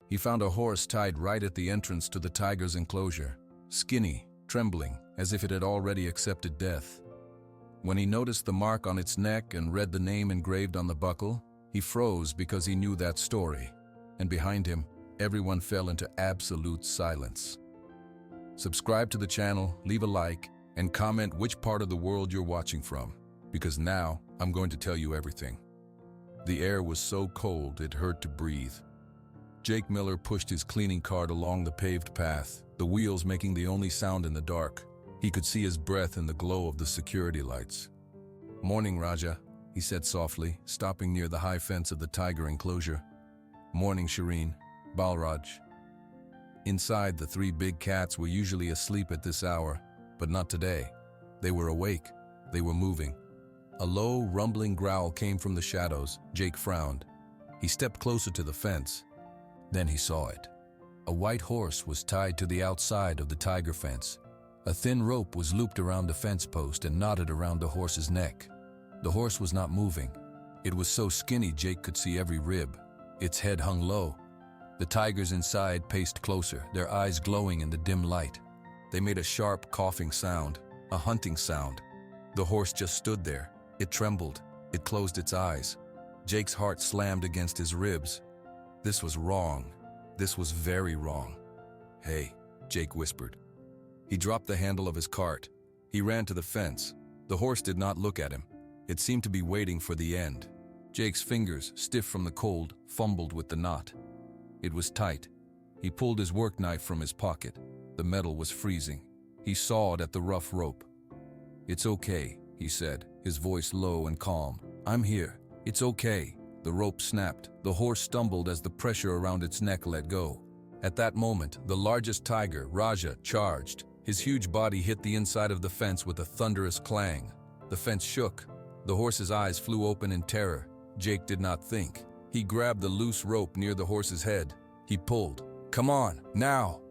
He found a horse tied right at the entrance to the tiger's enclosure, skinny, trembling, as if it had already accepted death. When he noticed the mark on its neck and read the name engraved on the buckle, he froze because he knew that story, and behind him, everyone fell into absolute silence. Subscribe to the channel, leave a like, and comment which part of the world you're watching from, because now I'm going to tell you everything. The air was so cold it hurt to breathe. Jake Miller pushed his cleaning cart along the paved path, the wheels making the only sound in the dark. He could see his breath in the glow of the security lights. "Morning, Raja," he said softly, stopping near the high fence of the tiger enclosure. "Morning, Shireen, Balraj." Inside, the three big cats were usually asleep at this hour, but not today. They were awake. They were moving. A low, rumbling growl came from the shadows. Jake frowned. He stepped closer to the fence. Then he saw it. A white horse was tied to the outside of the tiger fence. A thin rope was looped around the fence post and knotted around the horse's neck. The horse was not moving. It was so skinny Jake could see every rib. Its head hung low. The tigers inside paced closer, their eyes glowing in the dim light. They made a sharp, coughing sound, a hunting sound. The horse just stood there. It trembled. It closed its eyes. Jake's heart slammed against his ribs. This was wrong. This was very wrong. "Hey," Jake whispered. He dropped the handle of his cart. He ran to the fence. The horse did not look at him. It seemed to be waiting for the end. Jake's fingers, stiff from the cold, fumbled with the knot. It was tight. He pulled his work knife from his pocket. The metal was freezing. He sawed at the rough rope. "It's okay," he said, his voice low and calm. "I'm here. It's okay." The rope snapped. The horse stumbled as the pressure around its neck let go. At that moment, the largest tiger, Raja, charged. His huge body hit the inside of the fence with a thunderous clang. The fence shook. The horse's eyes flew open in terror. Jake did not think. He grabbed the loose rope near the horse's head. He pulled. "Come on, now!"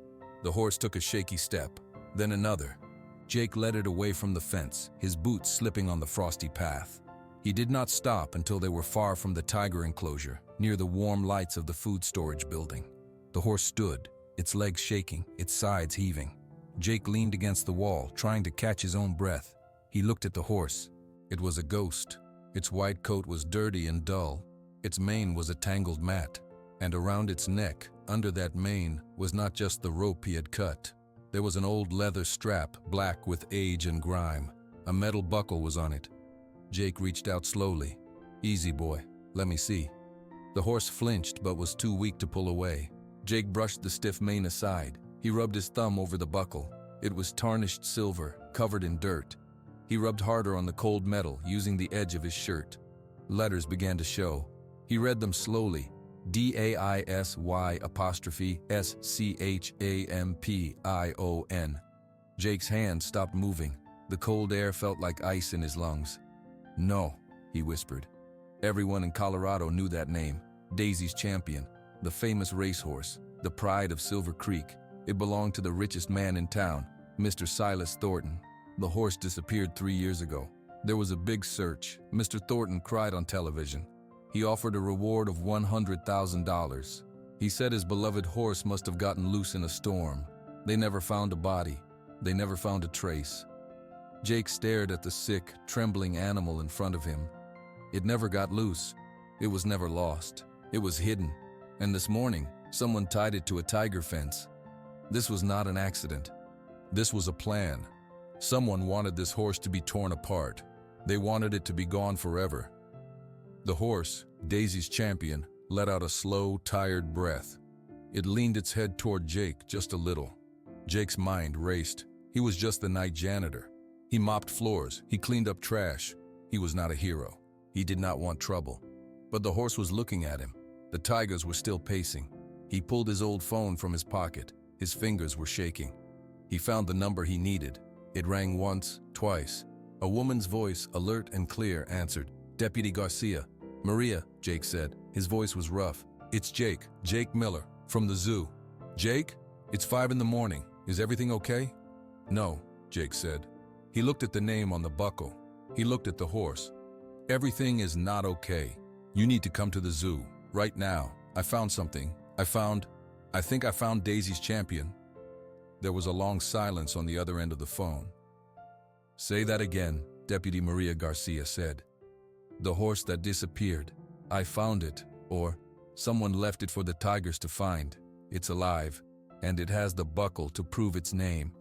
The horse took a shaky step, then another. Jake led it away from the fence, his boots slipping on the frosty path. He did not stop until they were far from the tiger enclosure, near the warm lights of the food storage building. The horse stood, its legs shaking, its sides heaving. Jake leaned against the wall, trying to catch his own breath. He looked at the horse. It was a ghost. Its white coat was dirty and dull. Its mane was a tangled mat. And around its neck, under that mane, was not just the rope he had cut. There was an old leather strap, black with age and grime. A metal buckle was on it. Jake reached out slowly. "Easy, boy. Let me see." The horse flinched but was too weak to pull away. Jake brushed the stiff mane aside. He rubbed his thumb over the buckle. It was tarnished silver, covered in dirt. He rubbed harder on the cold metal, using the edge of his shirt. Letters began to show. He read them slowly. DAISY''SCHAMPION. Jake's hand stopped moving. The cold air felt like ice in his lungs. "No," he whispered. Everyone in Colorado knew that name. Daisy's Champion, the famous racehorse, the pride of Silver Creek. It belonged to the richest man in town, Mr. Silas Thornton. The horse disappeared 3 years ago. There was a big search. Mr. Thornton cried on television. He offered a reward of $100,000. He said his beloved horse must have gotten loose in a storm. They never found a body. They never found a trace. Jake stared at the sick, trembling animal in front of him. It never got loose. It was never lost. It was hidden. And this morning, someone tied it to a tiger fence. This was not an accident. This was a plan. Someone wanted this horse to be torn apart. They wanted it to be gone forever. The horse, Daisy's Champion, let out a slow, tired breath. It leaned its head toward Jake just a little. Jake's mind raced. He was just the night janitor. He mopped floors. He cleaned up trash. He was not a hero. He did not want trouble. But the horse was looking at him. The tigers were still pacing. He pulled his old phone from his pocket. His fingers were shaking. He found the number he needed. It rang once, twice. A woman's voice, alert and clear, answered. "Deputy Garcia." "Maria," Jake said. His voice was rough. "It's Jake, Jake Miller, from the zoo." "Jake? It's 5 in the morning. Is everything okay?" "No," Jake said. He looked at the name on the buckle. He looked at the horse. "Everything is not okay. You need to come to the zoo, right now. I found something. I found..." I think I found Daisy's champion. There was a long silence on the other end of the phone. Say that again, Deputy Maria Garcia said. The horse that disappeared. I found it, or someone left it for the tigers to find. It's alive, and it has the buckle to prove its name.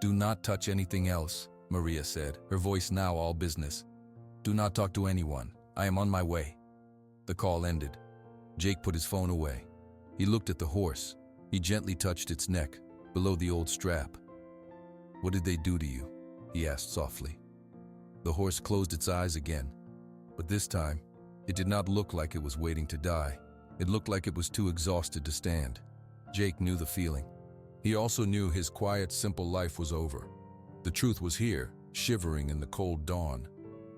Do not touch anything else, Maria said, her voice now all business. Do not talk to anyone. I am on my way. The call ended. Jake put his phone away. He looked at the horse. He gently touched its neck, below the old strap. What did they do to you? He asked softly. The horse closed its eyes again, but this time, it did not look like it was waiting to die. It looked like it was too exhausted to stand. Jake knew the feeling. He also knew his quiet, simple life was over. The truth was here, shivering in the cold dawn,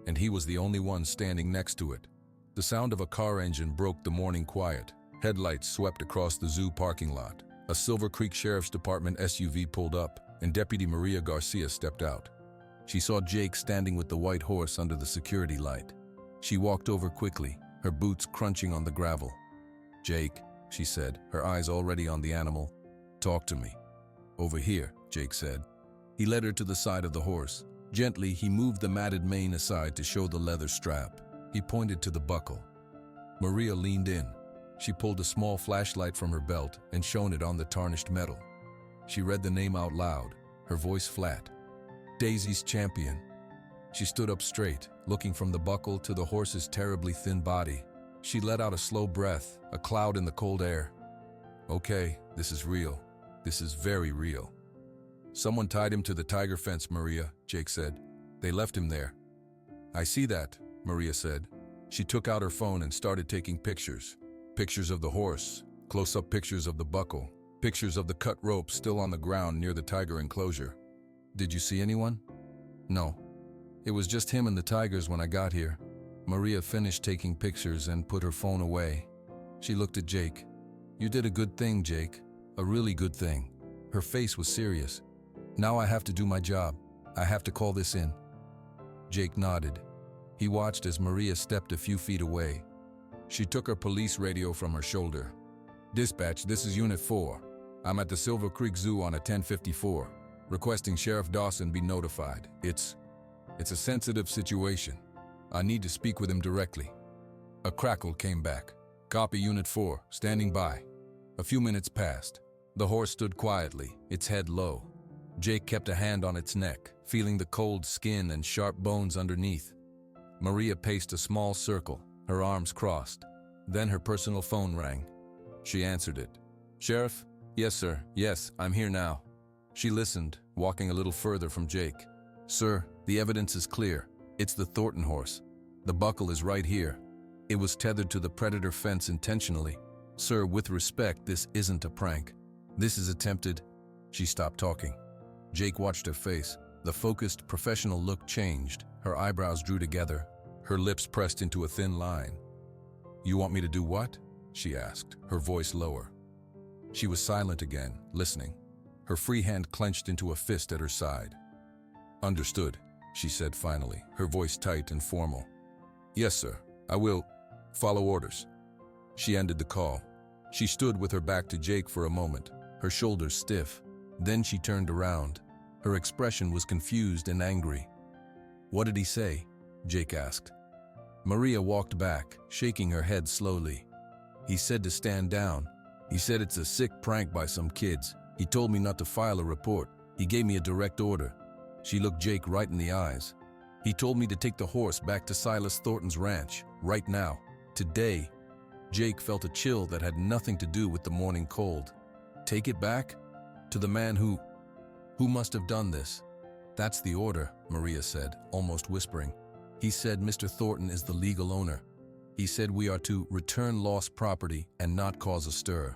and he was the only one standing next to it. The sound of a car engine broke the morning quiet. Headlights swept across the zoo parking lot. A Silver Creek Sheriff's Department SUV pulled up, and Deputy Maria Garcia stepped out. She saw Jake standing with the white horse under the security light. She walked over quickly, her boots crunching on the gravel. Jake, she said, her eyes already on the animal. Talk to me. Over here, Jake said. He led her to the side of the horse. Gently, he moved the matted mane aside to show the leather strap. He pointed to the buckle. Maria leaned in. She pulled a small flashlight from her belt and shone it on the tarnished metal. She read the name out loud, her voice flat. Daisy's champion. She stood up straight, looking from the buckle to the horse's terribly thin body. She let out a slow breath, a cloud in the cold air. Okay, this is real. This is very real. Someone tied him to the tiger fence, Maria, Jake said. They left him there. I see that, Maria said. She took out her phone and started taking pictures. Pictures of the horse, close-up pictures of the buckle, pictures of the cut rope still on the ground near the tiger enclosure. Did you see anyone? No. It was just him and the tigers when I got here. Maria finished taking pictures and put her phone away. She looked at Jake. You did a good thing, Jake. A really good thing. Her face was serious. Now I have to do my job. I have to call this in. Jake nodded. He watched as Maria stepped a few feet away. She took her police radio from her shoulder. Dispatch, this is Unit 4. I'm at the Silver Creek Zoo on a 1054. Requesting Sheriff Dawson be notified. It's a sensitive situation. I need to speak with him directly. A crackle came back. Copy Unit 4, standing by. A few minutes passed. The horse stood quietly, its head low. Jake kept a hand on its neck, feeling the cold skin and sharp bones underneath. Maria paced a small circle, her arms crossed. Then her personal phone rang. She answered it. Sheriff? Yes, sir. Yes, I'm here now. She listened, walking a little further from Jake. Sir, the evidence is clear. It's the Thornton horse. The buckle is right here. It was tethered to the predator fence intentionally. Sir, with respect, this isn't a prank. This is attempted. She stopped talking. Jake watched her face. The focused, professional look changed. Her eyebrows drew together. Her lips pressed into a thin line. You want me to do what? She asked, her voice lower. She was silent again, listening. Her free hand clenched into a fist at her side. Understood, she said finally, her voice tight and formal. Yes, sir. I will follow orders. She ended the call. She stood with her back to Jake for a moment, her shoulders stiff. Then she turned around. Her expression was confused and angry. What did he say? Jake asked. Maria walked back, shaking her head slowly. He said to stand down. He said it's a sick prank by some kids. He told me not to file a report. He gave me a direct order. She looked Jake right in the eyes. He told me to take the horse back to Silas Thornton's ranch, right now, today. Jake felt a chill that had nothing to do with the morning cold. Take it back? To the man who must have done this. That's the order, Maria said, almost whispering. He said Mr. Thornton is the legal owner. He said we are to return lost property and not cause a stir.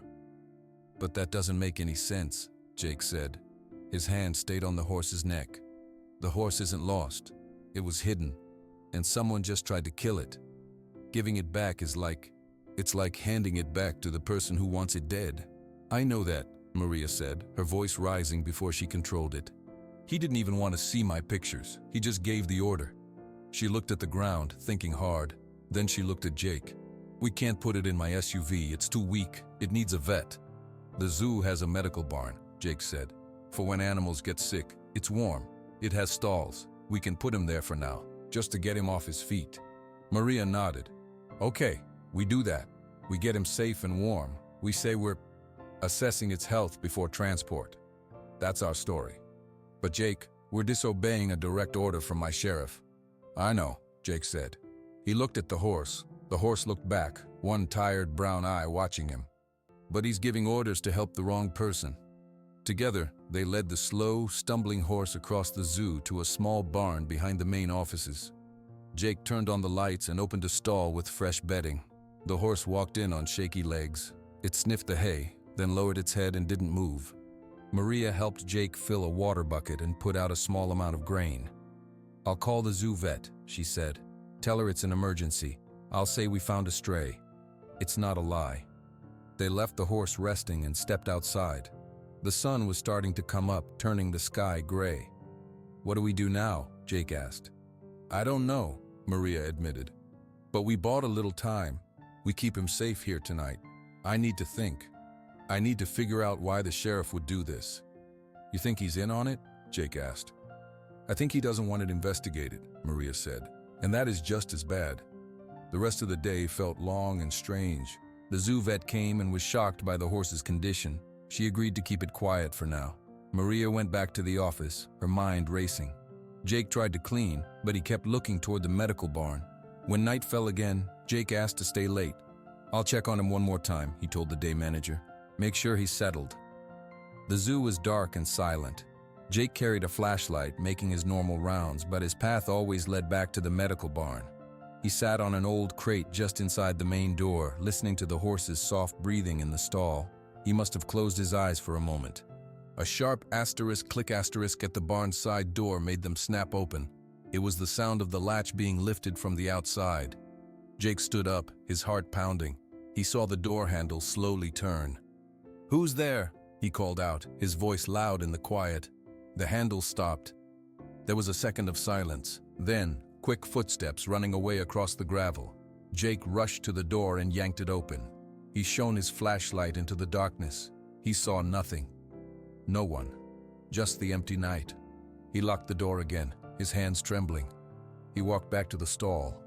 But that doesn't make any sense, Jake said. His hand stayed on the horse's neck. The horse isn't lost. It was hidden, and someone just tried to kill it. Giving it back is it's like handing it back to the person who wants it dead. I know that, Maria said, her voice rising before she controlled it. He didn't even want to see my pictures. He just gave the order. She looked at the ground, thinking hard. Then she looked at Jake. We can't put it in my SUV. It's too weak. It needs a vet. The zoo has a medical barn, Jake said. For when animals get sick, it's warm. It has stalls. We can put him there for now, just to get him off his feet. Maria nodded. Okay, we do that. We get him safe and warm. We say we're assessing its health before transport. That's our story. But Jake, we're disobeying a direct order from my sheriff. I know, Jake said. He looked at the horse. The horse looked back, one tired brown eye watching him. But he's giving orders to help the wrong person. Together, they led the slow, stumbling horse across the zoo to a small barn behind the main offices. Jake turned on the lights and opened a stall with fresh bedding. The horse walked in on shaky legs. It sniffed the hay, then lowered its head and didn't move. Maria helped Jake fill a water bucket and put out a small amount of grain. I'll call the zoo vet, she said. Tell her it's an emergency. I'll say we found a stray. It's not a lie. They left the horse resting and stepped outside. The sun was starting to come up, turning the sky gray. What do we do now? Jake asked. I don't know, Maria admitted. But we bought a little time. We keep him safe here tonight. I need to think. I need to figure out why the sheriff would do this. You think he's in on it? Jake asked. I think he doesn't want it investigated, Maria said. And that is just as bad. The rest of the day felt long and strange. The zoo vet came and was shocked by the horse's condition. She agreed to keep it quiet for now. Maria went back to the office, her mind racing. Jake tried to clean, but he kept looking toward the medical barn. When night fell again, Jake asked to stay late. I'll check on him one more time, he told the day manager. Make sure he's settled. The zoo was dark and silent. Jake carried a flashlight, making his normal rounds, but his path always led back to the medical barn. He sat on an old crate just inside the main door, listening to the horse's soft breathing in the stall. He must have closed his eyes for a moment. A sharp asterisk click asterisk at the barn's side door made them snap open. It was the sound of the latch being lifted from the outside. Jake stood up, his heart pounding. He saw the door handle slowly turn. Who's there? He called out, his voice loud in the quiet. The handle stopped. There was a second of silence. Then, quick footsteps running away across the gravel. Jake rushed to the door and yanked it open. He shone his flashlight into the darkness. He saw nothing. No one. Just the empty night. He locked the door again, his hands trembling. He walked back to the stall.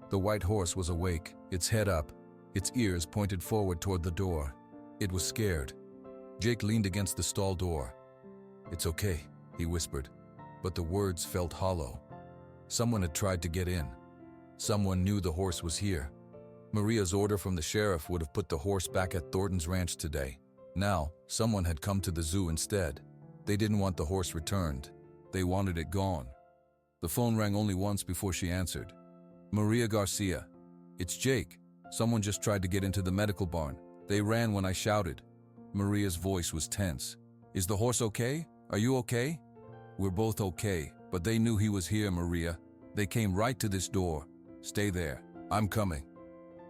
The white horse was awake, its head up, its ears pointed forward toward the door. It was scared. Jake leaned against the stall door. It's okay, he whispered, but the words felt hollow. Someone had tried to get in. Someone knew the horse was here. Maria's order from the sheriff would have put the horse back at Thornton's ranch today. Now, someone had come to the zoo instead. They didn't want the horse returned. They wanted it gone. The phone rang only once before she answered. Maria Garcia. It's Jake. Someone just tried to get into the medical barn. They ran when I shouted. Maria's voice was tense. Is the horse okay? Are you okay? We're both okay, but they knew he was here, Maria. They came right to this door. Stay there. I'm coming.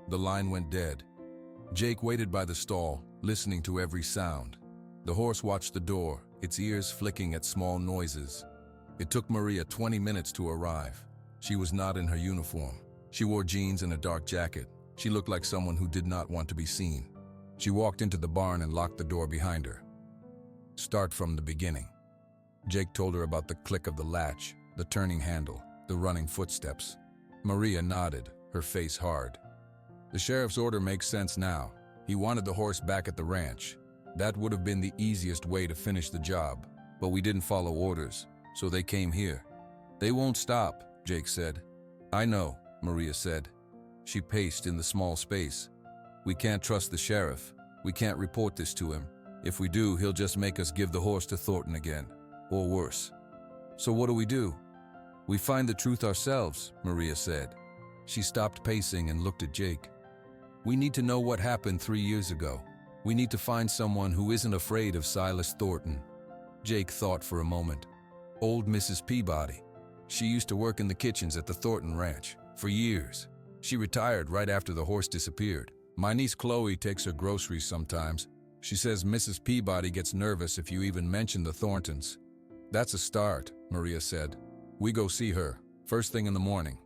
The line went dead. Jake waited by the stall, listening to every sound. The horse watched the door, its ears flicking at small noises. It took Maria 20 minutes to arrive. She was not in her uniform. She wore jeans and a dark jacket. She looked like someone who did not want to be seen. She walked into the barn and locked the door behind her. Start from the beginning. Jake told her about the click of the latch, the turning handle, the running footsteps. Maria nodded, her face hard. The sheriff's order makes sense now. He wanted the horse back at the ranch. That would have been the easiest way to finish the job, but we didn't follow orders, so they came here. They won't stop, Jake said. I know, Maria said. She paced in the small space. We can't trust the sheriff. We can't report this to him. If we do, he'll just make us give the horse to Thornton again, or worse. So what do? We find the truth ourselves, Maria said. She stopped pacing and looked at Jake. We need to know what happened 3 years ago. We need to find someone who isn't afraid of Silas Thornton. Jake thought for a moment. Old Mrs. Peabody. She used to work in the kitchens at the Thornton Ranch for years. She retired right after the horse disappeared. My niece Chloe takes her groceries sometimes. She says Mrs. Peabody gets nervous if you even mention the Thorntons. That's a start, Maria said. We go see her, first thing in the morning.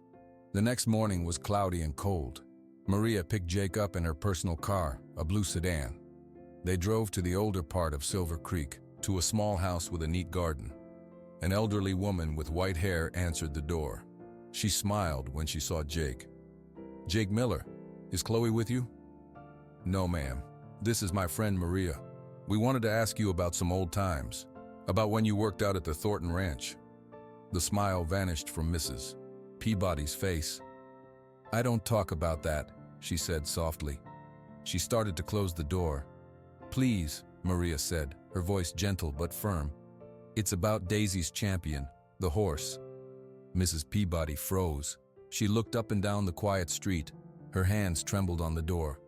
The next morning was cloudy and cold. Maria picked Jake up in her personal car, a blue sedan. They drove to the older part of Silver Creek, to a small house with a neat garden. An elderly woman with white hair answered the door. She smiled when she saw Jake. "Jake Miller, is Chloe with you?" "No, ma'am. This is my friend Maria. We wanted to ask you about some old times, about when you worked out at the Thornton Ranch." The smile vanished from Mrs. Peabody's face. "I don't talk about that," she said softly. She started to close the door. "Please," Maria said, her voice gentle but firm. "It's about Daisy's champion, the horse." Mrs. Peabody froze. She looked up and down the quiet street. Her hands trembled on the door.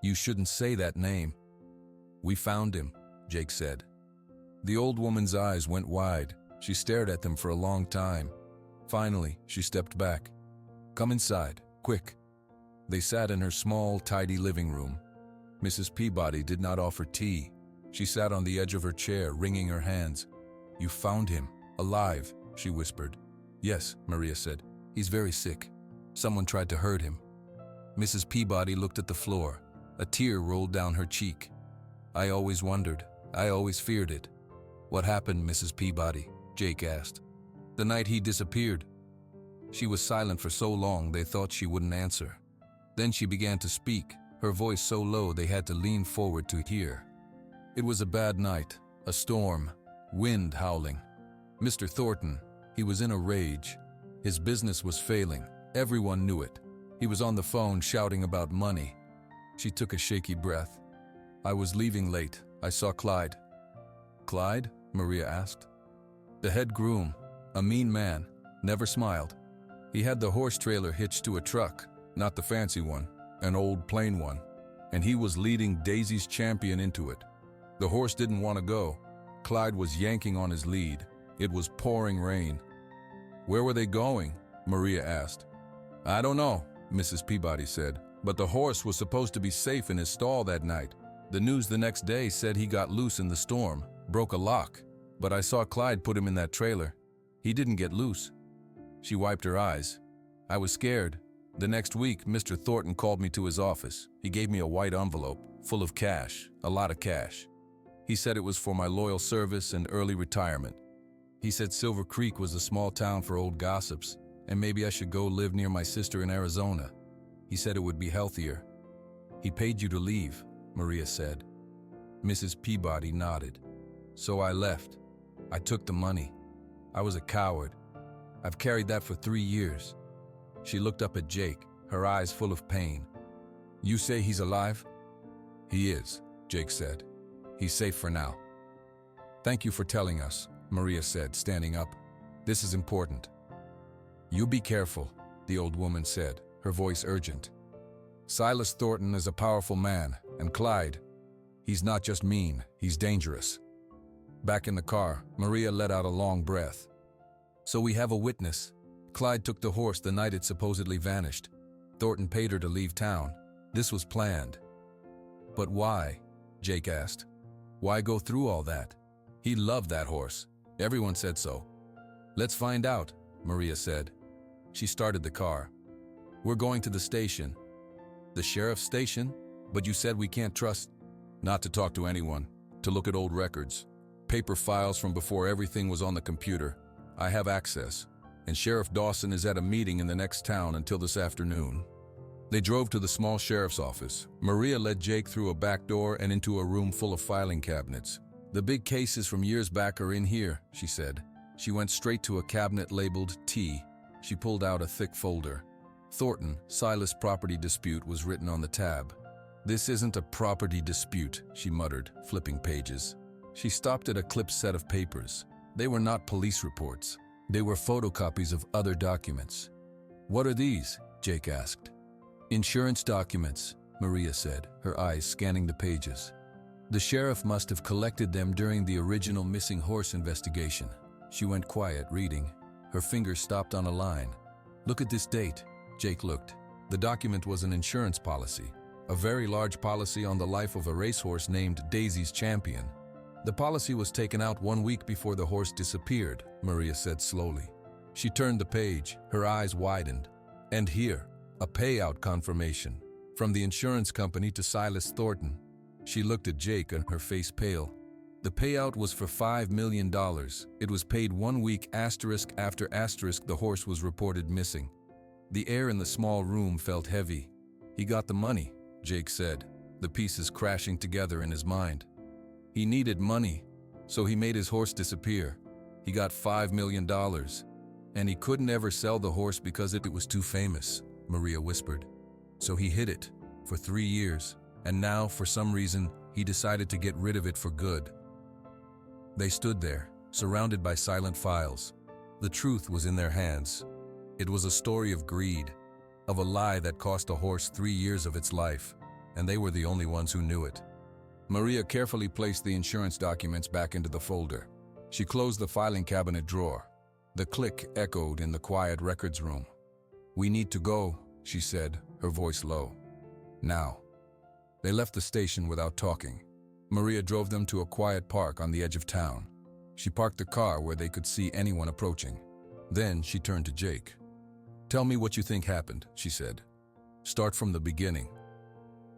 "You shouldn't say that name." "We found him," Jake said. The old woman's eyes went wide. She stared at them for a long time. Finally, she stepped back. "Come inside, quick." They sat in her small, tidy living room. Mrs. Peabody did not offer tea. She sat on the edge of her chair, wringing her hands. "You found him, alive," she whispered. "Yes," Maria said. "He's very sick. Someone tried to hurt him." Mrs. Peabody looked at the floor. A tear rolled down her cheek. "I always wondered. I always feared it." "What happened, Mrs. Peabody?" Jake asked. "The night he disappeared." She was silent for so long they thought she wouldn't answer. Then she began to speak, her voice so low they had to lean forward to hear. "It was a bad night, a storm, wind howling. Mr. Thornton, he was in a rage. His business was failing. Everyone knew it. He was on the phone shouting about money." She took a shaky breath. "I was leaving late. I saw Clyde." "Clyde?" Maria asked. "The head groom, a mean man, never smiled. He had the horse trailer hitched to a truck, not the fancy one, an old plain one, and he was leading Daisy's champion into it. The horse didn't want to go. Clyde was yanking on his lead. It was pouring rain." "Where were they going?" Maria asked. "I don't know," Mrs. Peabody said, "but the horse was supposed to be safe in his stall that night. The news the next day said he got loose in the storm, broke a lock, but I saw Clyde put him in that trailer. He didn't get loose." She wiped her eyes. "I was scared. The next week, Mr. Thornton called me to his office. He gave me a white envelope, full of cash, a lot of cash. He said it was for my loyal service and early retirement. He said Silver Creek was a small town for old gossips, and maybe I should go live near my sister in Arizona. He said it would be healthier." "He paid you to leave," Maria said. Mrs. Peabody nodded. "So I left. I took the money. I was a coward. I've carried that for 3 years." She looked up at Jake, her eyes full of pain. "You say he's alive?" "He is," Jake said. "He's safe for now." "Thank you for telling us," Maria said, standing up. "This is important." "You be careful," the old woman said, her voice urgent. "Silas Thornton is a powerful man, and Clyde, he's not just mean, he's dangerous." Back in the car, Maria let out a long breath. "So we have a witness. Clyde took the horse the night it supposedly vanished. Thornton paid her to leave town. This was planned." "But why?" Jake asked. "Why go through all that? He loved that horse. Everyone said so." "Let's find out," Maria said. She started the car. "We're going to the station." "The sheriff's station? But you said we can't trust—" "Not to talk to anyone, to look at old records. Paper files from before everything was on the computer. I have access. And Sheriff Dawson is at a meeting in the next town until this afternoon." They drove to the small sheriff's office. Maria led Jake through a back door and into a room full of filing cabinets. "The big cases from years back are in here," she said. She went straight to a cabinet labeled T. She pulled out a thick folder. "Thornton, Silas property dispute" was written on the tab. "This isn't a property dispute," she muttered, flipping pages. She stopped at a clipped set of papers. They were not police reports. They were photocopies of other documents. "What are these?" Jake asked. "Insurance documents," Maria said, her eyes scanning the pages. "The sheriff must have collected them during the original missing horse investigation." She went quiet, reading. Her fingers stopped on a line. "Look at this date." Jake looked. The document was an insurance policy, a very large policy on the life of a racehorse named Daisy's Champion. "The policy was taken out 1 week before the horse disappeared," Maria said slowly. She turned the page, her eyes widened. "And here, a payout confirmation from the insurance company to Silas Thornton." She looked at Jake and her face pale. The payout was for $5 million. It was paid 1 week after the horse was reported missing. The air in the small room felt heavy. He got the money, Jake said, the pieces crashing together in his mind. He needed money, so he made his horse disappear. He got $5 million, and he couldn't ever sell the horse because it was too famous, Maria whispered. So he hid it for 3 years, and now, for some reason, he decided to get rid of it for good. They stood there, surrounded by silent files. The truth was in their hands. It was a story of greed, of a lie that cost a horse 3 years of its life, and they were the only ones who knew it. Maria carefully placed the insurance documents back into the folder. She closed the filing cabinet drawer. The click echoed in the quiet records room. "We need to go," she said, her voice low. "Now." They left the station without talking. Maria drove them to a quiet park on the edge of town. She parked the car where they could see anyone approaching. Then she turned to Jake. "Tell me what you think happened," she said. "Start from the beginning."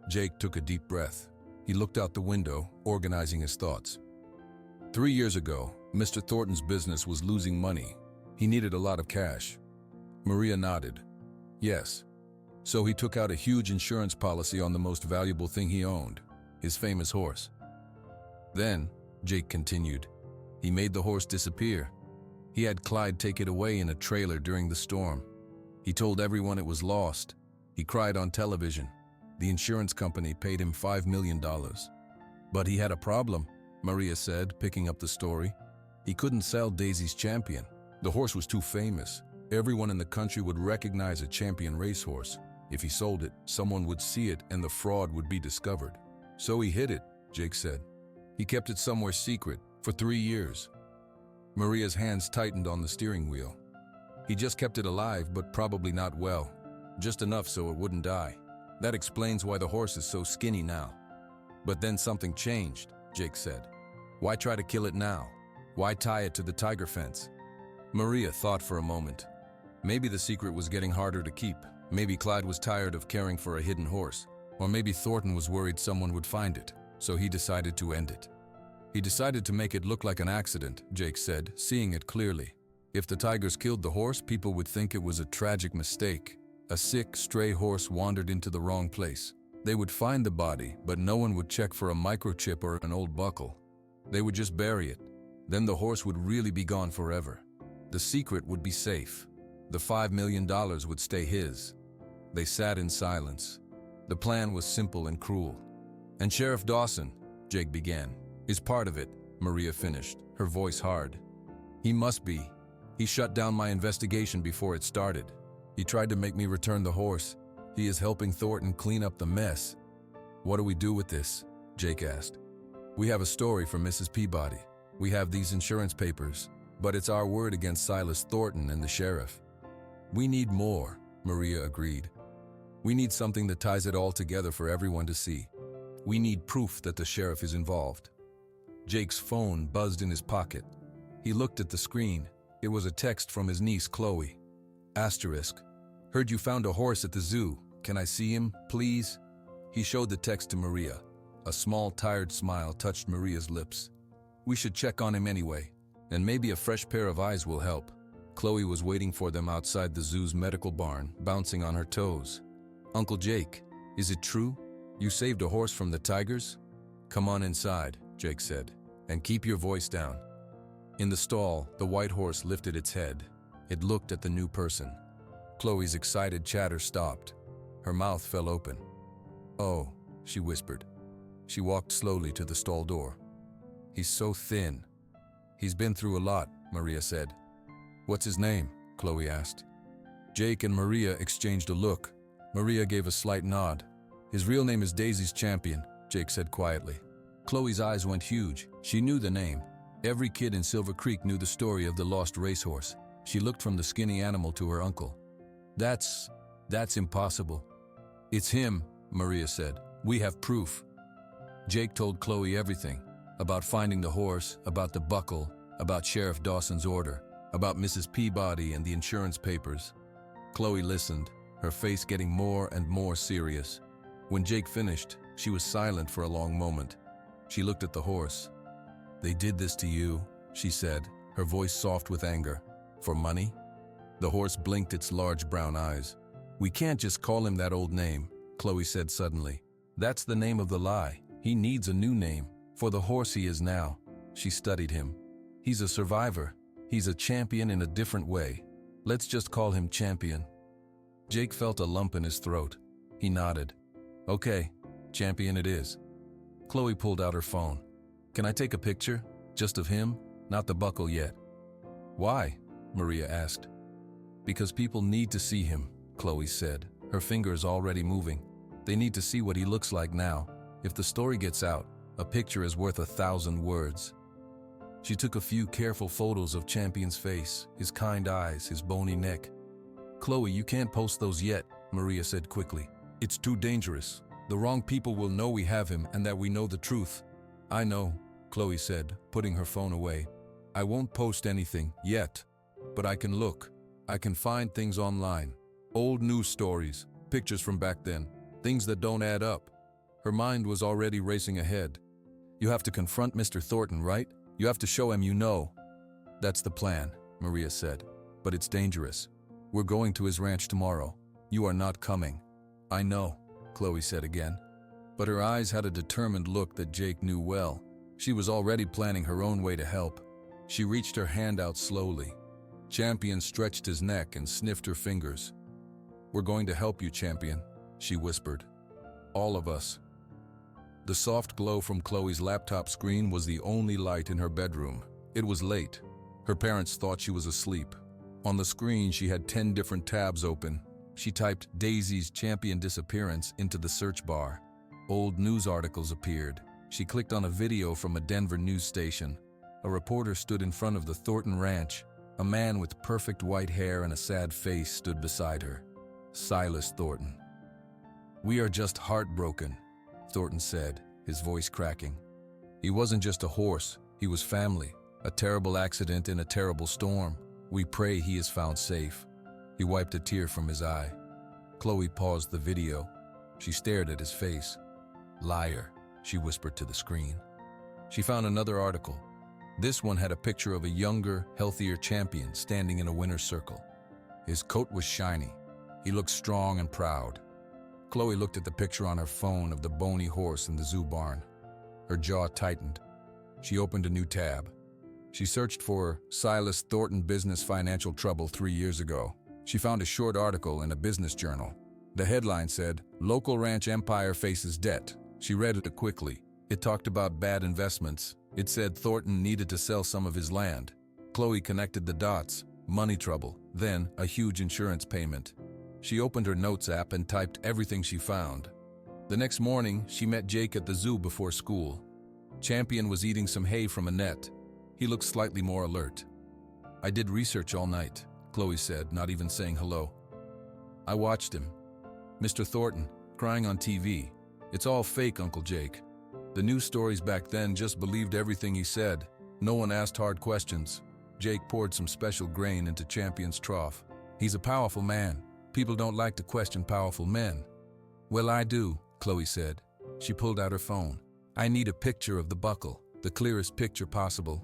Jake took a deep breath. He looked out the window, organizing his thoughts. 3 years ago, Mr. Thornton's business was losing money. He needed a lot of cash. Maria nodded. "Yes." So he took out a huge insurance policy on the most valuable thing he owned, his famous horse. Then, Jake continued, he made the horse disappear. He had Clyde take it away in a trailer during the storm. He told everyone it was lost. He cried on television. The insurance company paid him $5 million. But he had a problem, Maria said, picking up the story. He couldn't sell Daisy's Champion. The horse was too famous. Everyone in the country would recognize a champion racehorse. If he sold it, someone would see it and the fraud would be discovered. So he hid it, Jake said. He kept it somewhere secret for 3 years. Maria's hands tightened on the steering wheel. He just kept it alive, but probably not well. Just enough so it wouldn't die. That explains why the horse is so skinny now. But then something changed, Jake said. Why try to kill it now? Why tie it to the tiger fence? Maria thought for a moment. Maybe the secret was getting harder to keep. Maybe Clyde was tired of caring for a hidden horse. Or maybe Thornton was worried someone would find it, so he decided to end it. He decided to make it look like an accident, Jake said, seeing it clearly. If the tigers killed the horse, people would think it was a tragic mistake. A sick, stray horse wandered into the wrong place. They would find the body, but no one would check for a microchip or an old buckle. They would just bury it. Then the horse would really be gone forever. The secret would be safe. The $5 million would stay his. They sat in silence. The plan was simple and cruel. And Sheriff Dawson, Jake began, is part of it, Maria finished, her voice hard. He must be. He shut down my investigation before it started. He tried to make me return the horse. He is helping Thornton clean up the mess. What do we do with this? Jake asked. We have a story from Mrs. Peabody. We have these insurance papers, but it's our word against Silas Thornton and the sheriff. We need more, Maria agreed. We need something that ties it all together for everyone to see. We need proof that the sheriff is involved. Jake's phone buzzed in his pocket. He looked at the screen. It was a text from his niece, Chloe. Asterisk. Heard you found a horse at the zoo. Can I see him, please? He showed the text to Maria. A small, tired smile touched Maria's lips. We should check on him anyway, and maybe a fresh pair of eyes will help. Chloe was waiting for them outside the zoo's medical barn, bouncing on her toes. Uncle Jake, is it true? You saved a horse from the tigers? Come on inside, Jake said, and keep your voice down. In the stall, the white horse lifted its head. It looked at the new person. Chloe's excited chatter stopped. Her mouth fell open. Oh, she whispered. She walked slowly to the stall door. He's so thin. He's been through a lot, Maria said. What's his name? Chloe asked. Jake and Maria exchanged a look. Maria gave a slight nod. His real name is Daisy's Champion, Jake said quietly. Chloe's eyes went huge. She knew the name. Every kid in Silver Creek knew the story of the lost racehorse. She looked from the skinny animal to her uncle. That's impossible. It's him, Maria said. We have proof. Jake told Chloe everything. About finding the horse, about the buckle, about Sheriff Dawson's order, about Mrs. Peabody and the insurance papers. Chloe listened, her face getting more and more serious. When Jake finished, She was silent for a long moment. She looked at the horse. "They did this to you," she said, her voice soft with anger. "For money?" The horse blinked its large brown eyes. "We can't just call him that old name," Chloe said suddenly. "That's the name of the lie. He needs a new name, for the horse he is now." She studied him. "He's a survivor. He's a champion in a different way. Let's just call him Champion." Jake felt a lump in his throat. He nodded. "Okay, Champion it is." Chloe pulled out her phone. "Can I take a picture? Just of him? Not the buckle yet." "Why?" Maria asked. "Because people need to see him," Chloe said, her fingers already moving. "They need to see what he looks like now. If the story gets out, a picture is worth 1,000 words." She took a few careful photos of Champion's face, his kind eyes, his bony neck. "Chloe, you can't post those yet," Maria said quickly. "It's too dangerous. The wrong people will know we have him and that we know the truth." "I know," Chloe said, putting her phone away. "I won't post anything yet, but I can look. I can find things online. Old news stories, pictures from back then, things that don't add up." Her mind was already racing ahead. "You have to confront Mr. Thornton, right? You have to show him you know." "That's the plan," Maria said. "But it's dangerous. We're going to his ranch tomorrow. You are not coming." "I know," Chloe said again. But her eyes had a determined look that Jake knew well. She was already planning her own way to help. She reached her hand out slowly. Champion stretched his neck and sniffed her fingers. "We're going to help you, Champion," she whispered. "All of us." The soft glow from Chloe's laptop screen was the only light in her bedroom. It was late. Her parents thought she was asleep. On the screen, she had 10 different tabs open. She typed Daisy's Champion disappearance into the search bar. Old news articles appeared. She clicked on a video from a Denver news station. A reporter stood in front of the Thornton Ranch. A man with perfect white hair and a sad face stood beside her. Silas Thornton. "We are just heartbroken," Thornton said, his voice cracking. "He wasn't just a horse, he was family. A terrible accident in a terrible storm. We pray he is found safe." He wiped a tear from his eye. Chloe paused the video. She stared at his face. "Liar," she whispered to the screen. She found another article. This one had a picture of a younger, healthier Champion standing in a winner's circle. His coat was shiny. He looked strong and proud. Chloe looked at the picture on her phone of the bony horse in the zoo barn. Her jaw tightened. She opened a new tab. She searched for Silas Thornton business financial trouble 3 years ago. She found a short article in a business journal. The headline said, "Local ranch empire faces debt." She read it quickly. It talked about bad investments. It said Thornton needed to sell some of his land. Chloe connected the dots. Money trouble, then a huge insurance payment. She opened her notes app and typed everything she found. The next morning, she met Jake at the zoo before school. Champion was eating some hay from a net. He looked slightly more alert. "I did research all night," Chloe said, not even saying hello. "I watched him. Mr. Thornton, crying on TV. It's all fake, Uncle Jake. The news stories back then just believed everything he said. No one asked hard questions." Jake poured some special grain into Champion's trough. "He's a powerful man. People don't like to question powerful men." "Well, I do," Chloe said. She pulled out her phone. "I need a picture of the buckle, the clearest picture possible."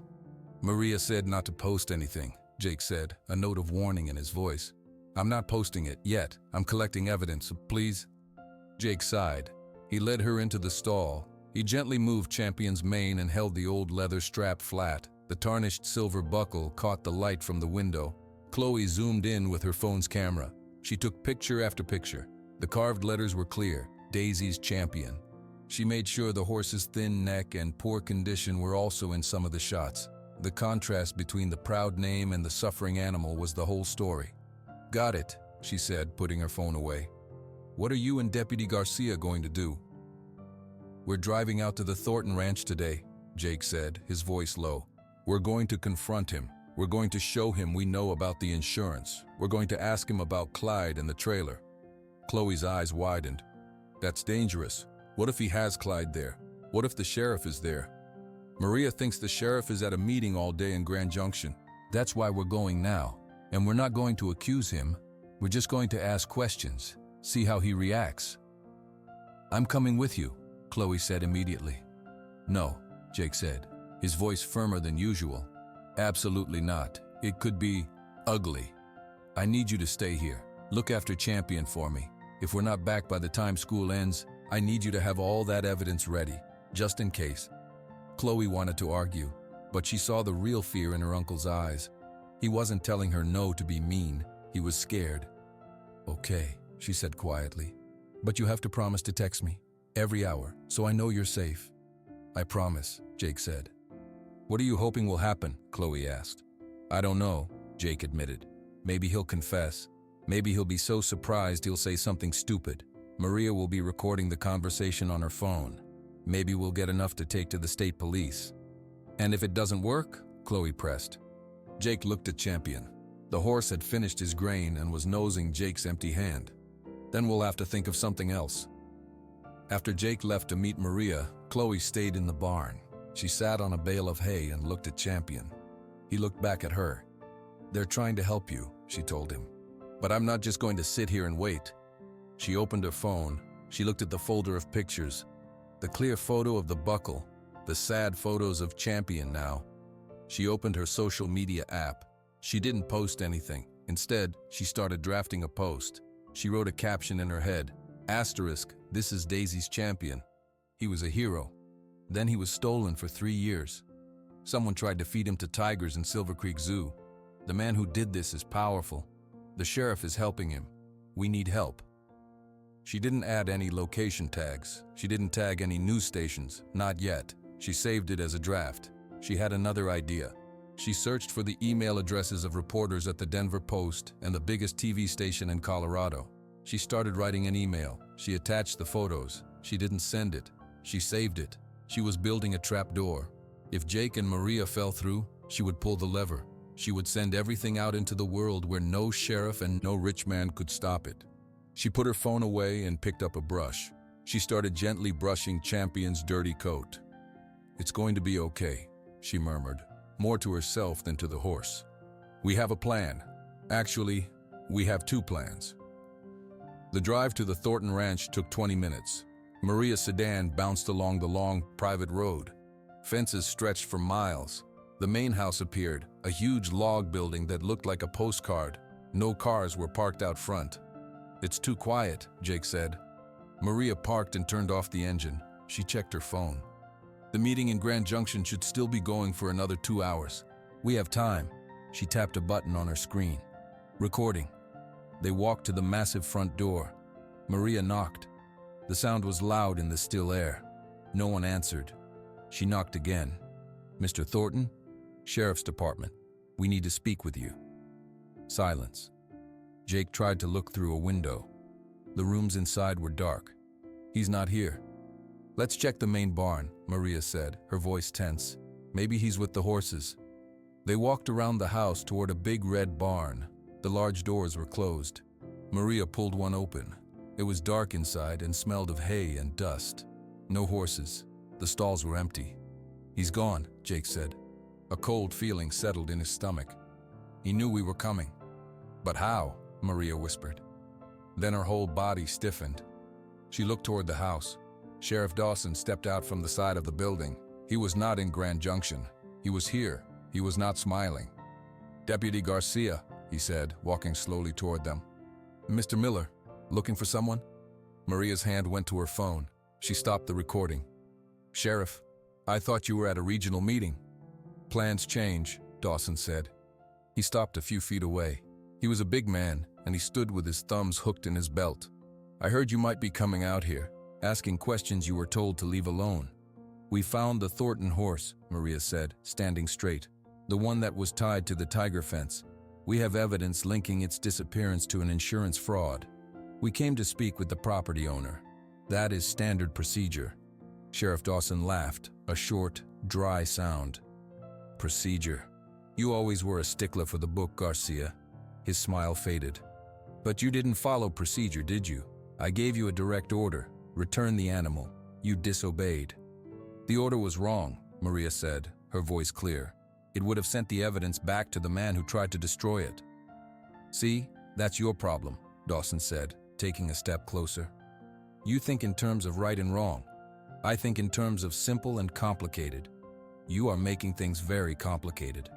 "Maria said not to post anything," Jake said, a note of warning in his voice. "I'm not posting it yet. I'm collecting evidence, please." Jake sighed. He led her into the stall. He gently moved Champion's mane and held the old leather strap flat. The tarnished silver buckle caught the light from the window. Chloe zoomed in with her phone's camera. She took picture after picture. The carved letters were clear, Daisy's Champion. She made sure the horse's thin neck and poor condition were also in some of the shots. The contrast between the proud name and the suffering animal was the whole story. "Got it," she said, putting her phone away. "What are you and Deputy Garcia going to do?" "We're driving out to the Thornton Ranch today," Jake said, his voice low. "We're going to confront him. We're going to show him we know about the insurance. We're going to ask him about Clyde and the trailer." Chloe's eyes widened. "That's dangerous. What if he has Clyde there? What if the sheriff is there?" "Maria thinks the sheriff is at a meeting all day in Grand Junction. That's why we're going now. And we're not going to accuse him. We're just going to ask questions, see how he reacts." "I'm coming with you," Chloe said immediately. No, Jake said, his voice firmer than usual. Absolutely not. It could be ugly. I need you to stay here. Look after Champion for me. If we're not back by the time school ends, I need you to have all that evidence ready, just in case. Chloe wanted to argue, but she saw the real fear in her uncle's eyes. He wasn't telling her no to be mean. He was scared. Okay, she said quietly. But you have to promise to text me every hour, so I know you're safe. I promise, Jake said. What are you hoping will happen? Chloe asked. I don't know, Jake admitted. Maybe he'll confess. Maybe he'll be so surprised he'll say something stupid. Maria will be recording the conversation on her phone. Maybe we'll get enough to take to the state police. And if it doesn't work? Chloe pressed. Jake looked at Champion. The horse had finished his grain and was nosing Jake's empty hand. Then we'll have to think of something else. After Jake left to meet Maria, Chloe stayed in the barn. She sat on a bale of hay and looked at Champion. He looked back at her. They're trying to help you, she told him. But I'm not just going to sit here and wait. She opened her phone. She looked at the folder of pictures. The clear photo of the buckle. The sad photos of Champion now. She opened her social media app. She didn't post anything. Instead, she started drafting a post. She wrote a caption in her head. Asterisk, this is Daisy's Champion. He was a hero. Then he was stolen for 3 years. Someone tried to feed him to tigers in Silver Creek Zoo. The man who did this is powerful. The sheriff is helping him. We need help. She didn't add any location tags. She didn't tag any news stations. Not yet. She saved it as a draft. She had another idea. She searched for the email addresses of reporters at the Denver Post and the biggest TV station in Colorado. She started writing an email. She attached the photos. She didn't send it. She saved it. She was building a trap door. If Jake and Maria fell through, she would pull the lever. She would send everything out into the world where no sheriff and no rich man could stop it. She put her phone away and picked up a brush. She started gently brushing Champion's dirty coat. It's going to be okay, she murmured, more to herself than to the horse. We have a plan. Actually, we have 2 plans. The drive to the Thornton Ranch took 20 minutes. Maria's sedan bounced along the long, private road. Fences stretched for miles. The main house appeared, a huge log building that looked like a postcard. No cars were parked out front. It's too quiet, Jake said. Maria parked and turned off the engine. She checked her phone. The meeting in Grand Junction should still be going for another 2 hours. We have time. She tapped a button on her screen. Recording. They walked to the massive front door. Maria knocked. The sound was loud in the still air. No one answered. She knocked again. Mr. Thornton? Sheriff's Department. We need to speak with you. Silence. Jake tried to look through a window. The rooms inside were dark. He's not here. Let's check the main barn, Maria said, her voice tense. Maybe he's with the horses. They walked around the house toward a big red barn. The large doors were closed. Maria pulled one open. It was dark inside and smelled of hay and dust. No horses. The stalls were empty. He's gone, Jake said. A cold feeling settled in his stomach. He knew we were coming. But how? Maria whispered. Then her whole body stiffened. She looked toward the house. Sheriff Dawson stepped out from the side of the building. He was not in Grand Junction. He was here. He was not smiling. Deputy Garcia, he said, walking slowly toward them. Mr. Miller, looking for someone? Maria's hand went to her phone. She stopped the recording. Sheriff, I thought you were at a regional meeting. Plans change, Dawson said. He stopped a few feet away. He was a big man, and he stood with his thumbs hooked in his belt. I heard you might be coming out here, asking questions you were told to leave alone. We found the Thornton horse, Maria said, standing straight. The one that was tied to the tiger fence. We have evidence linking its disappearance to an insurance fraud. We came to speak with the property owner. That is standard procedure. Sheriff Dawson laughed, a short, dry sound. Procedure. You always were a stickler for the book, Garcia. His smile faded. But you didn't follow procedure, did you? I gave you a direct order. Return the animal. You disobeyed. The order was wrong, Maria said, her voice clear. It would have sent the evidence back to the man who tried to destroy it. See, that's your problem, Dawson said, taking a step closer. You think in terms of right and wrong. I think in terms of simple and complicated. You are making things very complicated.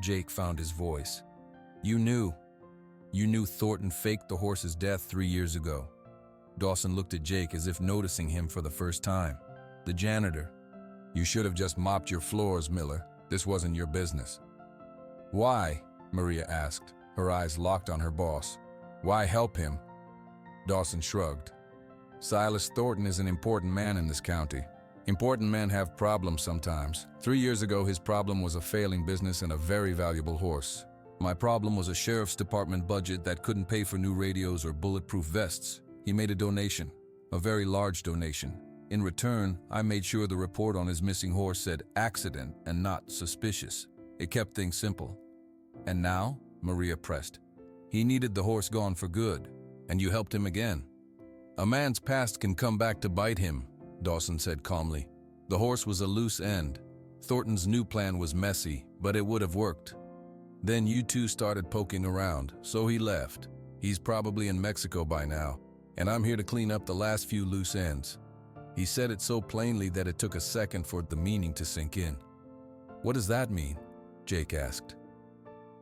Jake found his voice. You knew Thornton faked the horse's death 3 years ago. Dawson looked at Jake as if noticing him for the first time. The janitor. You should have just mopped your floors, Miller. This wasn't your business. Why? Maria asked, her eyes locked on her boss. Why help him? Dawson shrugged. Silas Thornton is an important man in this county. Important men have problems sometimes. 3 years ago, his problem was a failing business and a very valuable horse. My problem was a sheriff's department budget that couldn't pay for new radios or bulletproof vests. He made a donation, a very large donation. In return, I made sure the report on his missing horse said accident and not suspicious. It kept things simple. And now, Maria pressed, he needed the horse gone for good, and you helped him again. A man's past can come back to bite him, Dawson said calmly. The horse was a loose end. Thornton's new plan was messy, but it would have worked. Then you two started poking around, so he left. He's probably in Mexico by now, and I'm here to clean up the last few loose ends. He said it so plainly that it took a second for the meaning to sink in. What does that mean? Jake asked.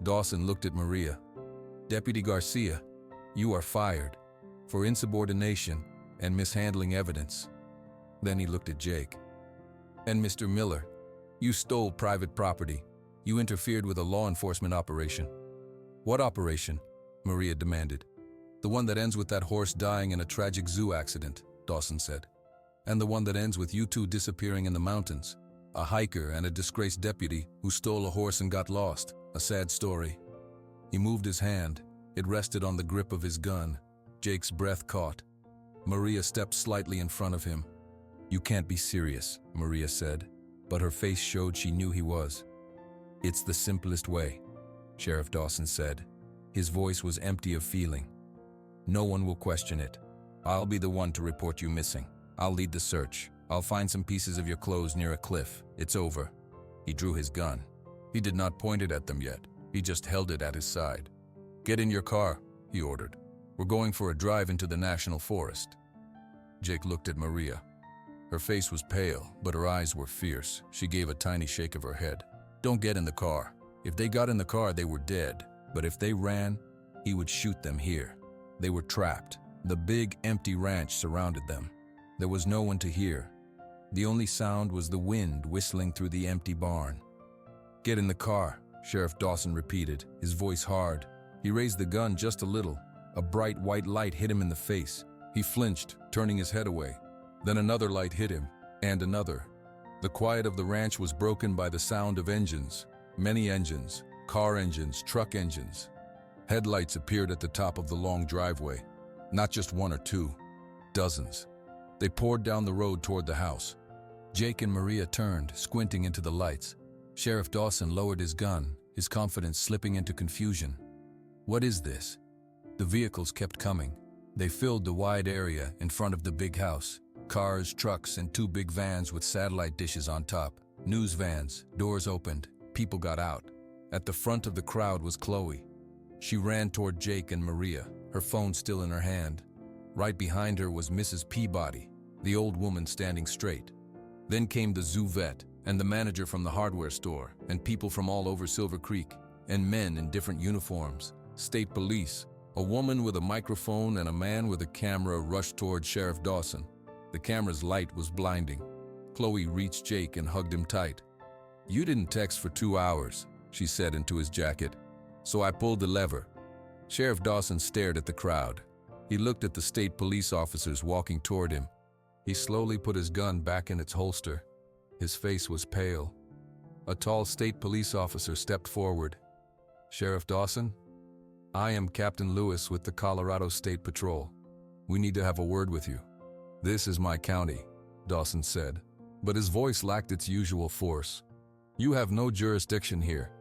Dawson looked at Maria. Deputy Garcia, you are fired for insubordination and mishandling evidence. Then he looked at Jake. And Mr. Miller, you stole private property. You interfered with a law enforcement operation. What operation? Maria demanded. The one that ends with that horse dying in a tragic zoo accident, Dawson said. And the one that ends with you two disappearing in the mountains. A hiker and a disgraced deputy who stole a horse and got lost. A sad story. He moved his hand. It rested on the grip of his gun. Jake's breath caught. Maria stepped slightly in front of him. You can't be serious, Maria said, but her face showed she knew he was. It's the simplest way, Sheriff Dawson said. His voice was empty of feeling. No one will question it. I'll be the one to report you missing. I'll lead the search. I'll find some pieces of your clothes near a cliff. It's over. He drew his gun. He did not point it at them yet. He just held it at his side. Get in your car, he ordered. We're going for a drive into the national forest. Jake looked at Maria. Her face was pale, but her eyes were fierce. She gave a tiny shake of her head. Don't get in the car. If they got in the car, they were dead. But if they ran, he would shoot them here. They were trapped. The big, empty ranch surrounded them. There was no one to hear. The only sound was the wind whistling through the empty barn. Get in the car, Sheriff Dawson repeated, his voice hard. He raised the gun just a little. A bright white light hit him in the face. He flinched, turning his head away. Then another light hit him, and another. The quiet of the ranch was broken by the sound of engines. Many engines, car engines, truck engines. Headlights appeared at the top of the long driveway. Not just one or two, dozens. They poured down the road toward the house. Jake and Maria turned, squinting into the lights. Sheriff Dawson lowered his gun, his confidence slipping into confusion. What is this? The vehicles kept coming. They filled the wide area in front of the big house. Cars, trucks, and 2 big vans with satellite dishes on top. News vans, doors opened, people got out. At the front of the crowd was Chloe. She ran toward Jake and Maria, her phone still in her hand. Right behind her was Mrs. Peabody, the old woman standing straight. Then came the zoo vet, and the manager from the hardware store, and people from all over Silver Creek, and men in different uniforms, state police. A woman with a microphone and a man with a camera rushed toward Sheriff Dawson. The camera's light was blinding. Chloe reached Jake and hugged him tight. You didn't text for 2 hours, she said into his jacket. So I pulled the lever. Sheriff Dawson stared at the crowd. He looked at the state police officers walking toward him. He slowly put his gun back in its holster. His face was pale. A tall state police officer stepped forward. Sheriff Dawson? I am Captain Lewis with the Colorado State Patrol. We need to have a word with you. This is my county, Dawson said, but his voice lacked its usual force. You have no jurisdiction here.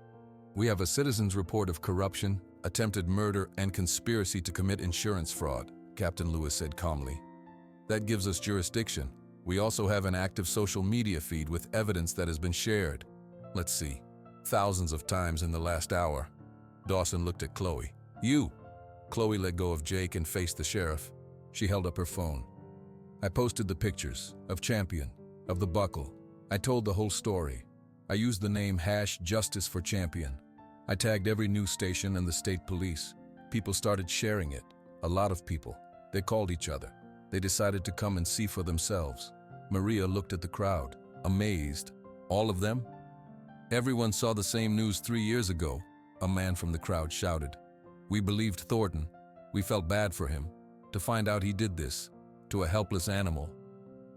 We have a citizen's report of corruption, attempted murder, and conspiracy to commit insurance fraud, Captain Lewis said calmly. That gives us jurisdiction. We also have an active social media feed with evidence that has been shared. Let's see, thousands of times in the last hour. Dawson looked at Chloe. You! Chloe let go of Jake and faced the sheriff. She held up her phone. I posted the pictures of Champion, of the buckle. I told the whole story. I used the name #JusticeForChampion. I tagged every news station and the state police. People started sharing it. A lot of people. They called each other. They decided to come and see for themselves. Maria looked at the crowd, amazed. All of them? Everyone saw the same news 3 years ago, a man from the crowd shouted. We believed Thornton. We felt bad for him. To find out he did this, to a helpless animal.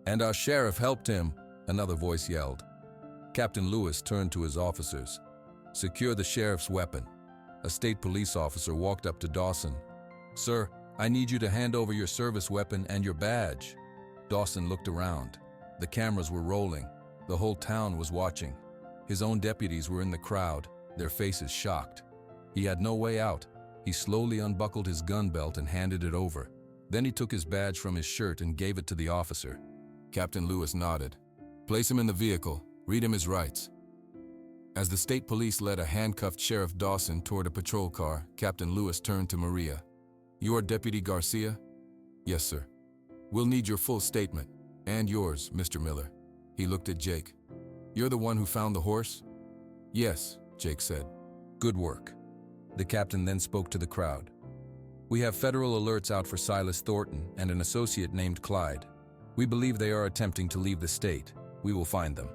And our sheriff helped him, another voice yelled. Captain Lewis turned to his officers. Secure the sheriff's weapon. A state police officer walked up to Dawson. Sir, I need you to hand over your service weapon and your badge. Dawson looked around. The cameras were rolling. The whole town was watching. His own deputies were in the crowd, their faces shocked. He had no way out. He slowly unbuckled his gun belt and handed it over. Then he took his badge from his shirt and gave it to the officer. Captain Lewis nodded. Place him in the vehicle. Read him his rights. As the state police led a handcuffed Sheriff Dawson toward a patrol car, Captain Lewis turned to Maria. You are Deputy Garcia? Yes, sir. We'll need your full statement. And yours, Mr. Miller. He looked at Jake. You're the one who found the horse? Yes, Jake said. Good work. The captain then spoke to the crowd. We have federal alerts out for Silas Thornton and an associate named Clyde. We believe they are attempting to leave the state. We will find them.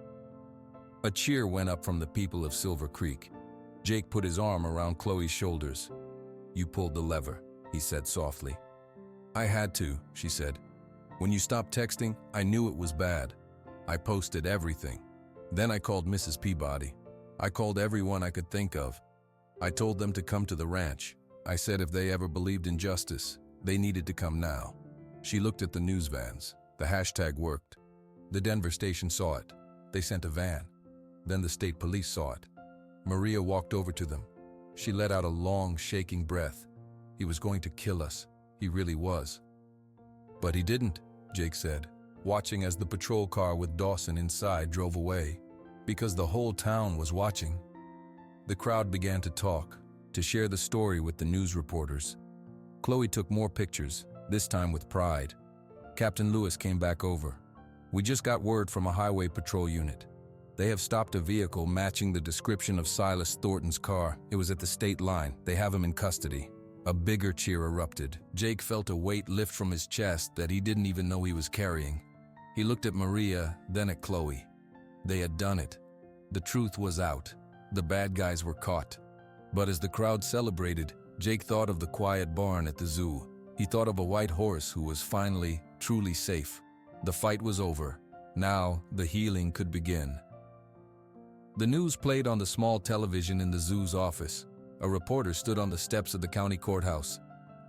A cheer went up from the people of Silver Creek. Jake put his arm around Chloe's shoulders. You pulled the lever, he said softly. I had to, she said. When you stopped texting, I knew it was bad. I posted everything. Then I called Mrs. Peabody. I called everyone I could think of. I told them to come to the ranch. I said if they ever believed in justice, they needed to come now. She looked at the news vans. The hashtag worked. The Denver station saw it. They sent a van. Then the state police saw it. Maria walked over to them. She let out a long, shaking breath. He was going to kill us. He really was. But he didn't, Jake said, watching as the patrol car with Dawson inside drove away, because the whole town was watching. The crowd began to talk, to share the story with the news reporters. Chloe took more pictures, this time with pride. Captain Lewis came back over. We just got word from a highway patrol unit. They have stopped a vehicle matching the description of Silas Thornton's car. It was at the state line. They have him in custody. A bigger cheer erupted. Jake felt a weight lift from his chest that he didn't even know he was carrying. He looked at Maria, then at Chloe. They had done it. The truth was out. The bad guys were caught. But as the crowd celebrated, Jake thought of the quiet barn at the zoo. He thought of a white horse who was finally, truly safe. The fight was over. Now, the healing could begin. The news played on the small television in the zoo's office. A reporter stood on the steps of the county courthouse.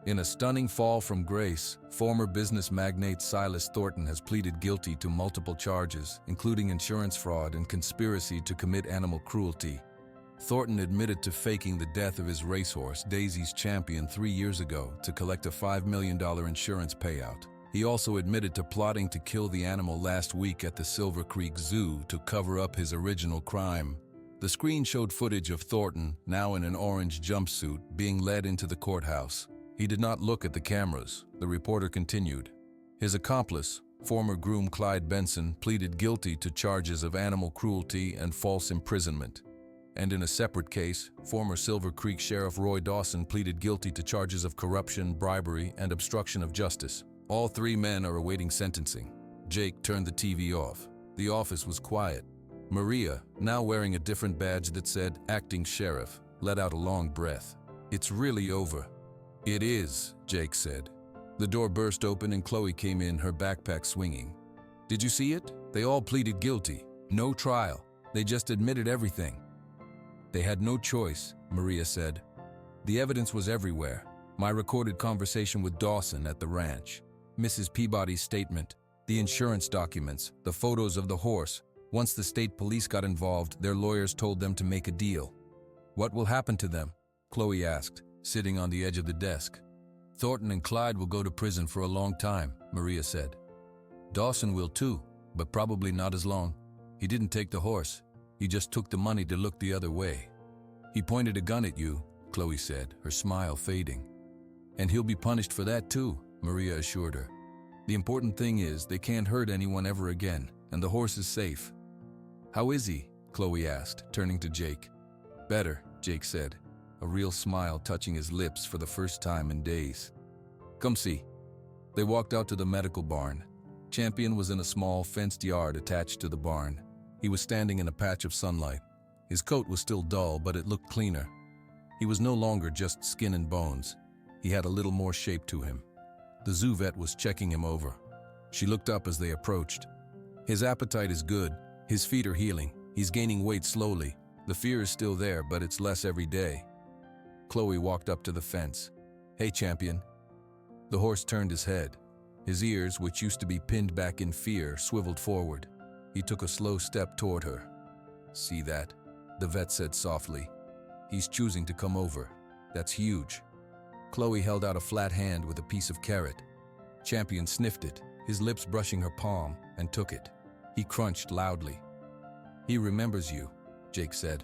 In a stunning fall from grace, former business magnate Silas Thornton has pleaded guilty to multiple charges, including insurance fraud and conspiracy to commit animal cruelty. Thornton admitted to faking the death of his racehorse, Daisy's Champion, 3 years ago to collect a $5 million insurance payout. He also admitted to plotting to kill the animal last week at the Silver Creek Zoo to cover up his original crime. The screen showed footage of Thornton, now in an orange jumpsuit, being led into the courthouse. He did not look at the cameras. The reporter continued. His accomplice, former groom Clyde Benson, pleaded guilty to charges of animal cruelty and false imprisonment. And in a separate case, former Silver Creek Sheriff Roy Dawson pleaded guilty to charges of corruption, bribery, and obstruction of justice. All 3 men are awaiting sentencing. Jake turned the TV off. The office was quiet. Maria, now wearing a different badge that said Acting Sheriff, let out a long breath. It's really over. It is, Jake said. The door burst open and Chloe came in, her backpack swinging. Did you see it? They all pleaded guilty. No trial. They just admitted everything. They had no choice, Maria said. The evidence was everywhere. My recorded conversation with Dawson at the ranch. Mrs. Peabody's statement. The insurance documents. The photos of the horse. Once the state police got involved, their lawyers told them to make a deal. What will happen to them? Chloe asked, sitting on the edge of the desk. Thornton and Clyde will go to prison for a long time, Maria said. Dawson will too, but probably not as long. He didn't take the horse. He just took the money to look the other way. He pointed a gun at you, Chloe said, her smile fading. And he'll be punished for that too, Maria assured her. The important thing is they can't hurt anyone ever again, and the horse is safe." "How is he?" Chloe asked, turning to Jake. "Better," Jake said, a real smile touching his lips for the first time in days. "Come see." They walked out to the medical barn. Champion was in a small, fenced yard attached to the barn. He was standing in a patch of sunlight. His coat was still dull, but it looked cleaner. He was no longer just skin and bones. He had a little more shape to him. The zoo vet was checking him over. She looked up as they approached. "His appetite is good. His feet are healing. He's gaining weight slowly. The fear is still there, but it's less every day." Chloe walked up to the fence. "Hey, Champion." The horse turned his head. His ears, which used to be pinned back in fear, swiveled forward. He took a slow step toward her. "See that?" the vet said softly. "He's choosing to come over. That's huge." Chloe held out a flat hand with a piece of carrot. Champion sniffed it, his lips brushing her palm, and took it. He crunched loudly. "He remembers you," Jake said.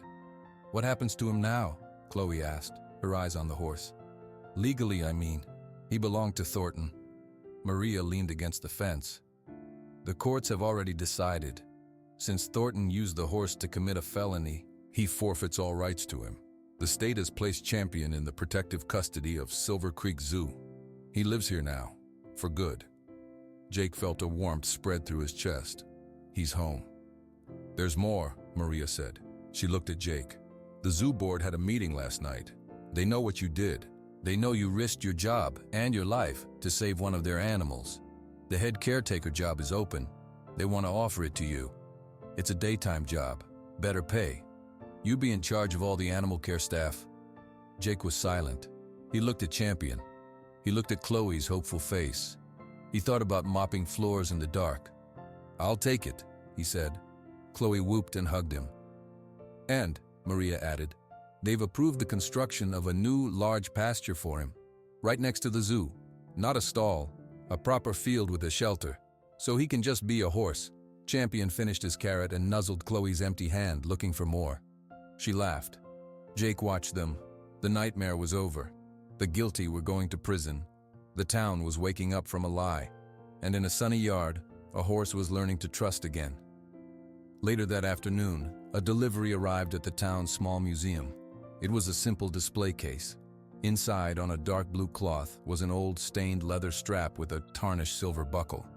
"What happens to him now?" Chloe asked, her eyes on the horse. "Legally, I mean. He belonged to Thornton." Maria leaned against the fence. "The courts have already decided. Since Thornton used the horse to commit a felony, he forfeits all rights to him. The state has placed Champion in the protective custody of Silver Creek Zoo. He lives here now, for good." Jake felt a warmth spread through his chest. "He's home." "There's more," Maria said. She looked at Jake. "The zoo board had a meeting last night. They know what you did. They know you risked your job and your life to save one of their animals. The head caretaker job is open. They want to offer it to you. It's a daytime job, better pay. You be in charge of all the animal care staff." Jake was silent. He looked at Champion. He looked at Chloe's hopeful face. He thought about mopping floors in the dark. "I'll take it," he said. Chloe whooped and hugged him. "And," Maria added, "they've approved the construction of a new large pasture for him, right next to the zoo. Not a stall, a proper field with a shelter, so he can just be a horse." Champion finished his carrot and nuzzled Chloe's empty hand, looking for more. She laughed. Jake watched them. The nightmare was over. The guilty were going to prison. The town was waking up from a lie. And in a sunny yard, a horse was learning to trust again. Later that afternoon, a delivery arrived at the town's small museum. It was a simple display case. Inside, on a dark blue cloth, was an old stained leather strap with a tarnished silver buckle.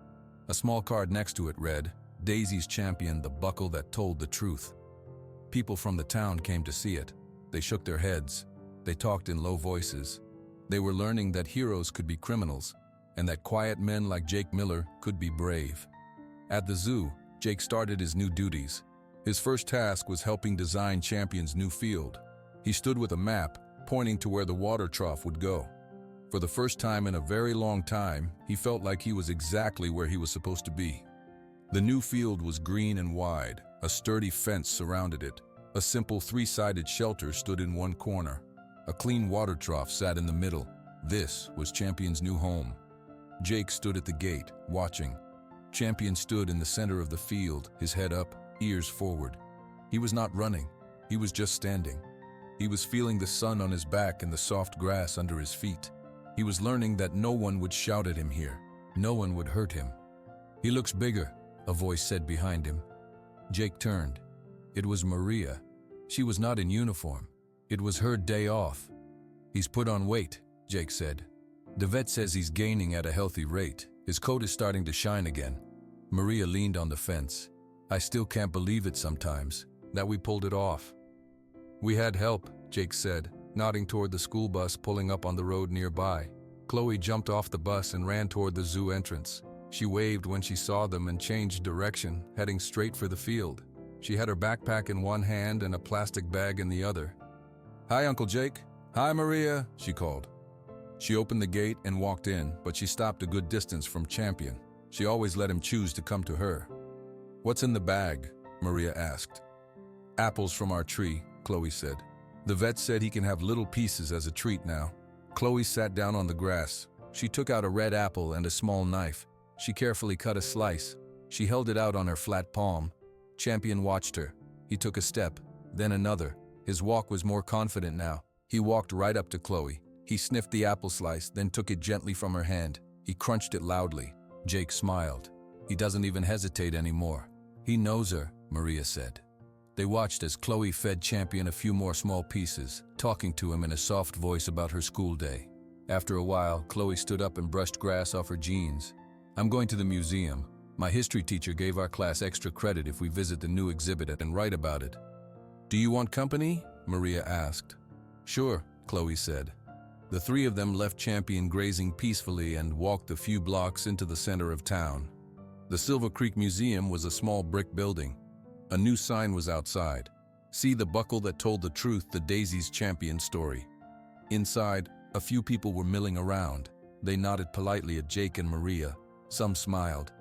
A small card next to it read, "Daisy's Champion, the buckle that told the truth." People from the town came to see it. They shook their heads. They talked in low voices. They were learning that heroes could be criminals, and that quiet men like Jake Miller could be brave. At the zoo, Jake started his new duties. His first task was helping design Champion's new field. He stood with a map, pointing to where the water trough would go. For the first time in a very long time, he felt like he was exactly where he was supposed to be. The new field was green and wide. A sturdy fence surrounded it. A simple three-sided shelter stood in one corner. A clean water trough sat in the middle. This was Champion's new home. Jake stood at the gate, watching. Champion stood in the center of the field, his head up, ears forward. He was not running. He was just standing. He was feeling the sun on his back and the soft grass under his feet. He was learning that no one would shout at him here. No one would hurt him. "He looks bigger," a voice said behind him. Jake turned. It was Maria. She was not in uniform. It was her day off. "He's put on weight," Jake said. "The vet says he's gaining at a healthy rate. His coat is starting to shine again." Maria leaned on the fence. "I still can't believe it sometimes, that we pulled it off." "We had help," Jake said, nodding toward the school bus pulling up on the road nearby. Chloe jumped off the bus and ran toward the zoo entrance. She waved when she saw them and changed direction, heading straight for the field. She had her backpack in one hand and a plastic bag in the other. "Hi, Uncle Jake." "Hi, Maria," she called. She opened the gate and walked in, but she stopped a good distance from Champion. She always let him choose to come to her. "What's in the bag?" Maria asked. "Apples from our tree," Chloe said. "The vet said he can have little pieces as a treat now." Chloe sat down on the grass. She took out a red apple and a small knife. She carefully cut a slice. She held it out on her flat palm. Champion watched her. He took a step, then another. His walk was more confident now. He walked right up to Chloe. He sniffed the apple slice, then took it gently from her hand. He crunched it loudly. Jake smiled. He doesn't even hesitate anymore. He knows her, Maria said. They watched as Chloe fed Champion a few more small pieces, talking to him in a soft voice about her school day. After a while, Chloe stood up and brushed grass off her jeans. I'm going to the museum. My history teacher gave our class extra credit if we visit the new exhibit and write about it. Do you want company? Maria asked. Sure, Chloe said. The three of them left Champion grazing peacefully and walked a few blocks into the center of town. The Silver Creek Museum was a small brick building. A new sign was outside. See the buckle that told the truth, the Daisy's Champion story. Inside, a few people were milling around. They nodded politely at Jake and Maria. Some smiled.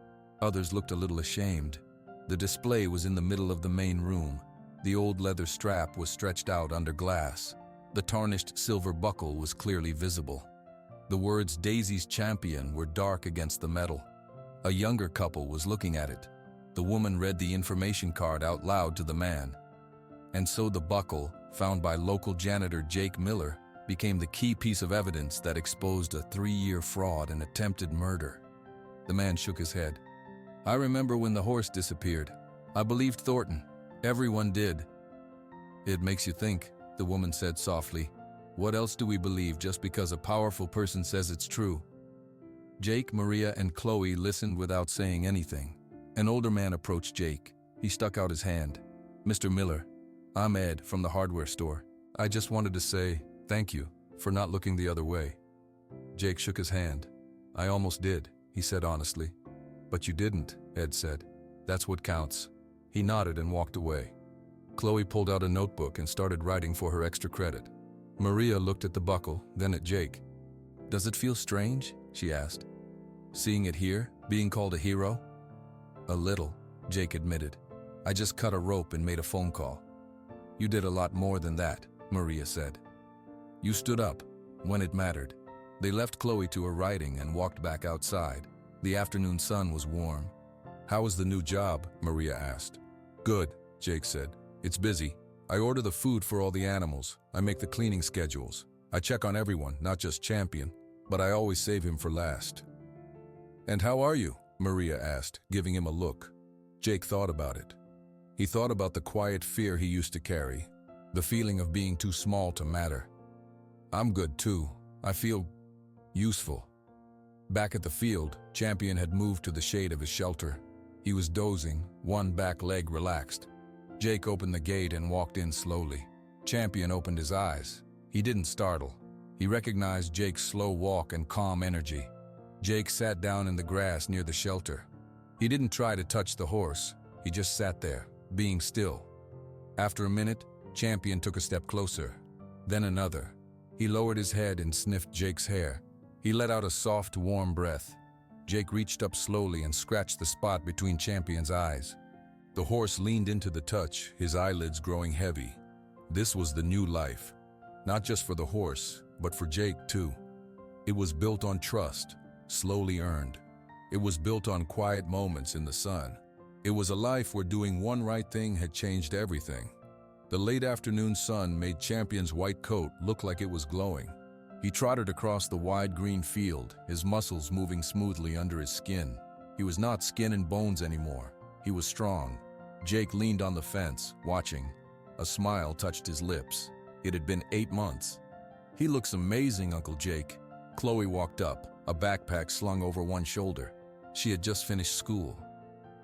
Others looked a little ashamed. The display was in the middle of the main room. The old leather strap was stretched out under glass. The tarnished silver buckle was clearly visible. The words Daisy's Champion were dark against the metal. A younger couple was looking at it. The woman read the information card out loud to the man. And so the buckle, found by local janitor Jake Miller, became the key piece of evidence that exposed a 3-year fraud and attempted murder. The man shook his head. I remember when the horse disappeared. I believed Thornton. Everyone did. It makes you think, the woman said softly. What else do we believe just because a powerful person says it's true? Jake, Maria, and Chloe listened without saying anything. An older man approached Jake. He stuck out his hand. Mr. Miller, I'm Ed from the hardware store. I just wanted to say thank you for not looking the other way. Jake shook his hand. I almost did, he said honestly. But you didn't, Ed said. That's what counts. He nodded and walked away. Chloe pulled out a notebook and started writing for her extra credit. Maria looked at the buckle, then at Jake. Does it feel strange? She asked. Seeing it here, being called a hero? A little, Jake admitted. I just cut a rope and made a phone call. You did a lot more than that, Maria said. You stood up, when it mattered. They left Chloe to her writing and walked back outside. The afternoon sun was warm. How was the new job? Maria asked. Good, Jake said. It's busy. I order the food for all the animals. I make the cleaning schedules. I check on everyone, not just Champion, but I always save him for last. And how are you? Maria asked, giving him a look. Jake thought about it. He thought about the quiet fear he used to carry, the feeling of being too small to matter. I'm good too. I feel useful. Back at the field, Champion had moved to the shade of his shelter. He was dozing, one back leg relaxed. Jake opened the gate and walked in slowly. Champion opened his eyes. He didn't startle. He recognized Jake's slow walk and calm energy. Jake sat down in the grass near the shelter. He didn't try to touch the horse. He just sat there, being still. After a minute, Champion took a step closer, then another. He lowered his head and sniffed Jake's hair. He let out a soft, warm breath. Jake reached up slowly and scratched the spot between Champion's eyes. The horse leaned into the touch, his eyelids growing heavy. This was the new life, not just for the horse, but for Jake too. It was built on trust, slowly earned. It was built on quiet moments in the sun. It was a life where doing one right thing had changed everything. The late afternoon sun made Champion's white coat look like it was glowing. He trotted across the wide green field, his muscles moving smoothly under his skin. He was not skin and bones anymore. He was strong. Jake leaned on the fence, watching. A smile touched his lips. It had been 8 months. He looks amazing, Uncle Jake. Chloe walked up, a backpack slung over one shoulder. She had just finished school.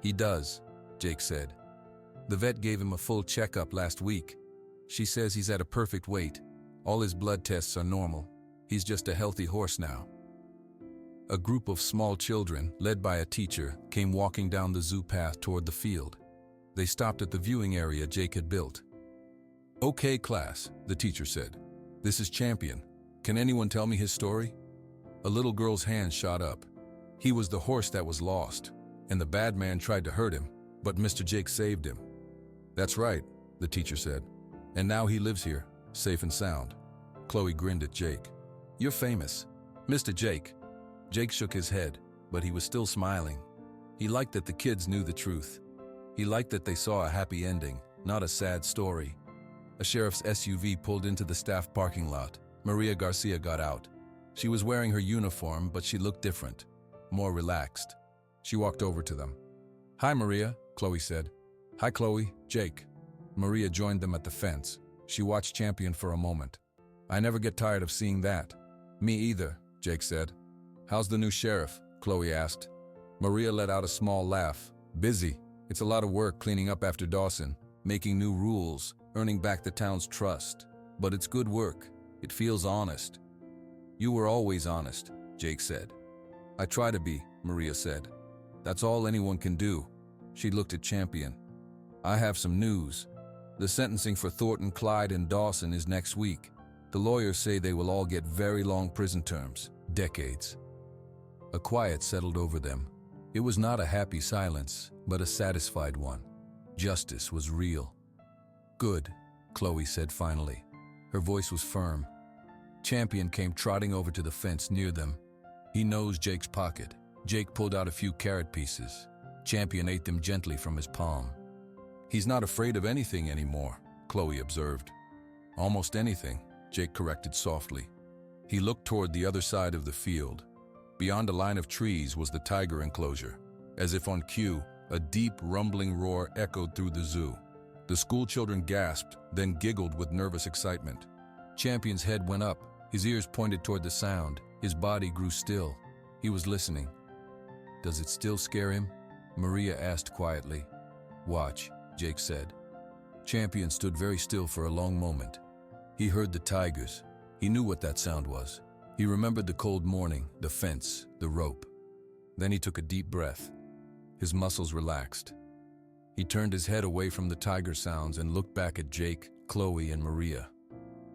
He does, Jake said. The vet gave him a full checkup last week. She says he's at a perfect weight. All his blood tests are normal. He's just a healthy horse now. A group of small children, led by a teacher, came walking down the zoo path toward the field. They stopped at the viewing area Jake had built. Okay, class, the teacher said. This is Champion. Can anyone tell me his story? A little girl's hand shot up. He was the horse that was lost, and the bad man tried to hurt him, but Mr. Jake saved him. That's right, the teacher said. And now he lives here, safe and sound. Chloe grinned at Jake. You're famous. Mr. Jake. Jake shook his head, but he was still smiling. He liked that the kids knew the truth. He liked that they saw a happy ending, not a sad story. A sheriff's SUV pulled into the staff parking lot. Maria Garcia got out. She was wearing her uniform, but she looked different, more relaxed. She walked over to them. "Hi, Maria," Chloe said. "Hi, Chloe, Jake." Maria joined them at the fence. She watched Champion for a moment. "I never get tired of seeing that." "Me either," Jake said. "How's the new sheriff?" Chloe asked. Maria let out a small laugh. "Busy. It's a lot of work cleaning up after Dawson, making new rules, earning back the town's trust. But it's good work. It feels honest." "You were always honest," Jake said. "I try to be," Maria said. "That's all anyone can do." She looked at Champion. "I have some news. The sentencing for Thornton, Clyde, and Dawson is next week. The lawyers say they will all get very long prison terms, decades." A quiet settled over them. It was not a happy silence, but a satisfied one. Justice was real. "Good," Chloe said finally. Her voice was firm. Champion came trotting over to the fence near them. He nosed Jake's pocket. Jake pulled out a few carrot pieces. Champion ate them gently from his palm. "He's not afraid of anything anymore," Chloe observed. "Almost anything," Jake corrected softly. He looked toward the other side of the field. Beyond a line of trees was the tiger enclosure. As if on cue, a deep, rumbling roar echoed through the zoo. The schoolchildren gasped, then giggled with nervous excitement. Champion's head went up. His ears pointed toward the sound. His body grew still. He was listening. "Does it still scare him?" Maria asked quietly. "Watch," Jake said. Champion stood very still for a long moment. He heard the tigers. He knew what that sound was. He remembered the cold morning, the fence, the rope. Then he took a deep breath. His muscles relaxed. He turned his head away from the tiger sounds and looked back at Jake, Chloe, and Maria.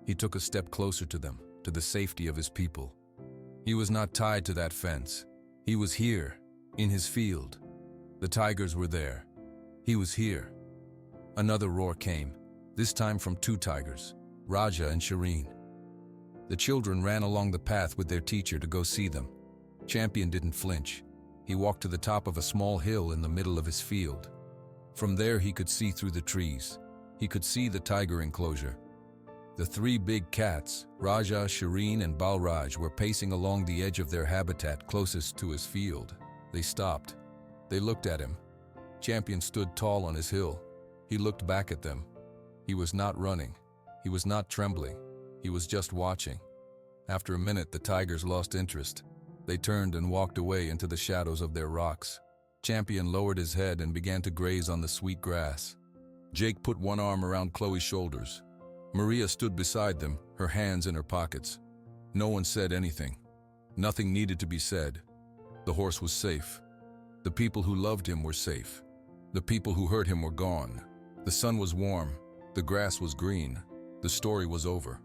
He took a step closer to them, to the safety of his people. He was not tied to that fence. He was here, in his field. The tigers were there. He was here. Another roar came, this time from two tigers, Raja and Shireen. The children ran along the path with their teacher to go see them. Champion didn't flinch. He walked to the top of a small hill in the middle of his field. From there he could see through the trees. He could see the tiger enclosure. The three big cats, Raja, Shireen, and Balraj, were pacing along the edge of their habitat closest to his field. They stopped. They looked at him. Champion stood tall on his hill. He looked back at them. He was not running. He was not trembling. He was just watching. After a minute, the tigers lost interest. They turned and walked away into the shadows of their rocks. Champion lowered his head and began to graze on the sweet grass. Jake put one arm around Chloe's shoulders. Maria stood beside them, her hands in her pockets. No one said anything. Nothing needed to be said. The horse was safe. The people who loved him were safe. The people who hurt him were gone. The sun was warm. The grass was green. The story was over.